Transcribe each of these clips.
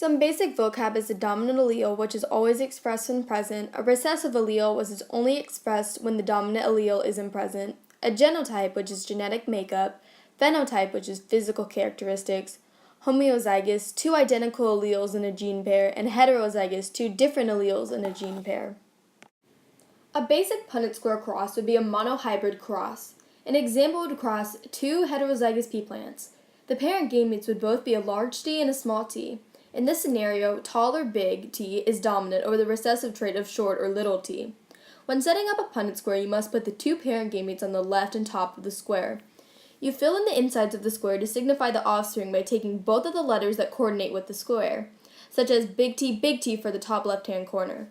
Some basic vocab is a dominant allele, which is always expressed when present, a recessive allele, which is only expressed when the dominant allele isn't present, a genotype, which is genetic makeup, phenotype, which is physical characteristics, homozygous, two identical alleles in a gene pair, and heterozygous, two different alleles in a gene pair. A basic Punnett square cross would be a monohybrid cross. An example would cross two heterozygous pea plants. The parent gametes would both be a large T and a small t. In this scenario, tall or big T is dominant over the recessive trait of short or little t. When setting up a Punnett square, you must put the two parent gametes on the left and top of the square. You fill in the insides of the square to signify the offspring by taking both of the letters that coordinate with the square, such as big T for the top left-hand corner.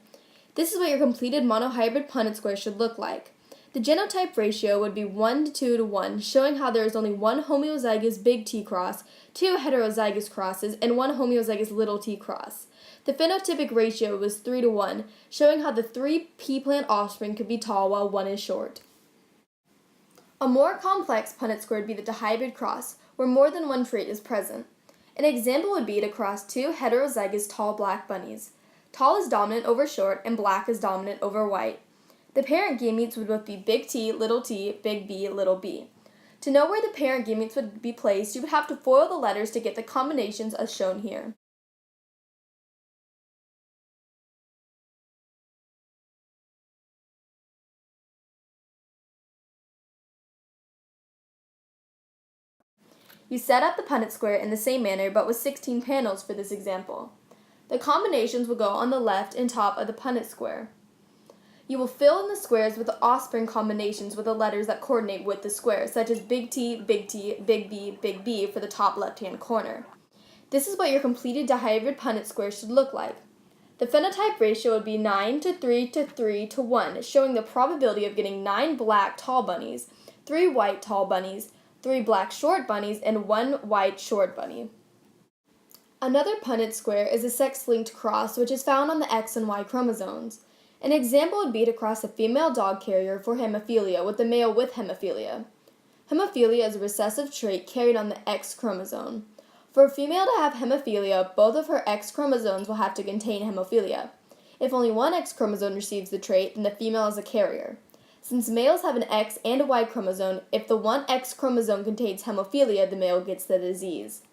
This is what your completed monohybrid Punnett square should look like. The genotype ratio would be 1 to 2 to 1, showing how there is only one homozygous big T cross, two heterozygous crosses, and one homozygous little t cross. The phenotypic ratio was 3 to 1, showing how the three pea plant offspring could be tall while one is short. A more complex Punnett square would be the dihybrid cross, where more than one trait is present. An example would be to cross two heterozygous tall black bunnies. Tall is dominant over short, and black is dominant over white. The parent gametes would both be big T, big B, little b. To know where the parent gametes would be placed, you would have to FOIL the letters to get the combinations as shown here. You set up the Punnett square in the same manner, but with 16 panels for this example. The combinations will go on the left and top of the Punnett square. You will fill in the squares with the offspring combinations with the letters that coordinate with the square, such as big T, big B for the top left-hand corner. This is what your completed dihybrid Punnett square should look like. The phenotype ratio would be 9 to 3 to 3 to 1, showing the probability of getting 9 black tall bunnies, 3 white tall bunnies, 3 black short bunnies, and 1 white short bunny. Another Punnett square is a sex-linked cross, which is found on the X and Y chromosomes. An example would be to cross a female dog carrier for hemophilia with a male with hemophilia. Hemophilia is a recessive trait carried on the X chromosome. For a female to have hemophilia, both of her X chromosomes will have to contain hemophilia. If only one X chromosome receives the trait, then the female is a carrier. Since males have an X and a Y chromosome, if the one X chromosome contains hemophilia, the male gets the disease.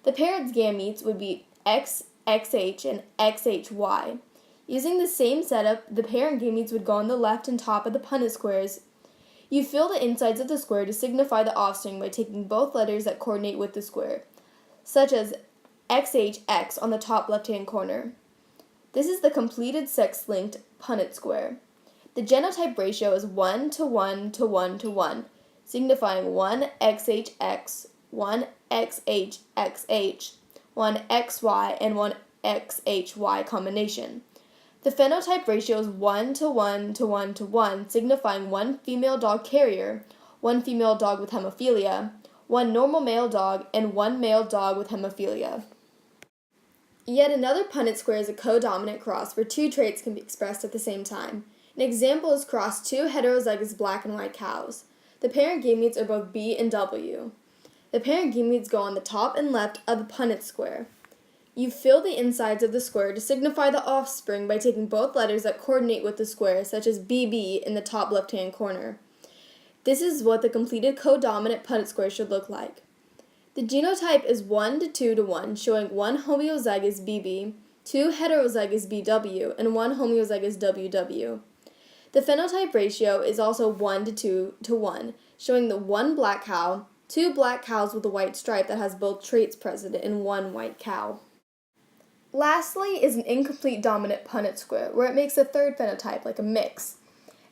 The parent's gametes would be XXH and XHY. Using the same setup, the parent gametes would go on the left and top of the Punnett squares. You fill the insides of the square to signify the offspring by taking both letters that coordinate with the square, such as XHX on the top left-hand corner. This is the completed sex-linked Punnett square. The genotype ratio is 1 to 1 to 1 to 1, signifying 1 XHX, 1 XHXH, 1 XY, and 1 XHY combination. The phenotype ratio is 1 to 1 to 1 to 1, signifying 1 female dog carrier, 1 female dog with hemophilia, 1 normal male dog, and 1 male dog with hemophilia. Yet another Punnett square is a codominant cross where two traits can be expressed at the same time. An example is cross two heterozygous black and white cows. The parent gametes are both B and W. The parent gametes go on the top and left of the Punnett square. You fill the insides of the square to signify the offspring by taking both letters that coordinate with the square, such as BB in the top left-hand corner. This is what the completed codominant Punnett square should look like. The genotype is 1 to 2 to 1, showing 1 homozygous BB, 2 heterozygous BW, and 1 homozygous WW. The phenotype ratio is also 1 to 2 to 1, showing the 1 black cow, 2 black cows with a white stripe that has both traits present in 1 white cow. Lastly is an incomplete dominant Punnett square, where it makes a third phenotype, like a mix.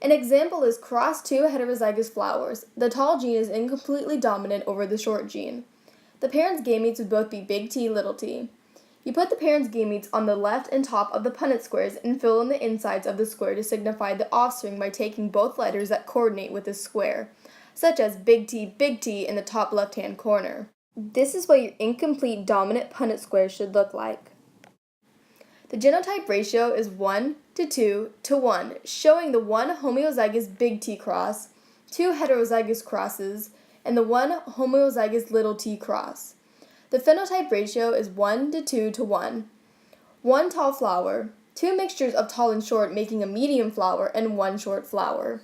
An example is cross two heterozygous flowers. The tall gene is incompletely dominant over the short gene. The parents' gametes would both be big T, little t. You put the parents' gametes on the left and top of the Punnett squares and fill in the insides of the square to signify the offspring by taking both letters that coordinate with the square, such as big T in the top left-hand corner. This is what your incomplete dominant Punnett square should look like. The genotype ratio is 1 to 2 to 1, showing the 1 homozygous big T cross, 2 heterozygous crosses, and the 1 homozygous little t cross. The phenotype ratio is 1 to 2 to 1. 1 tall flower, 2 mixtures of tall and short making a medium flower, and 1 short flower.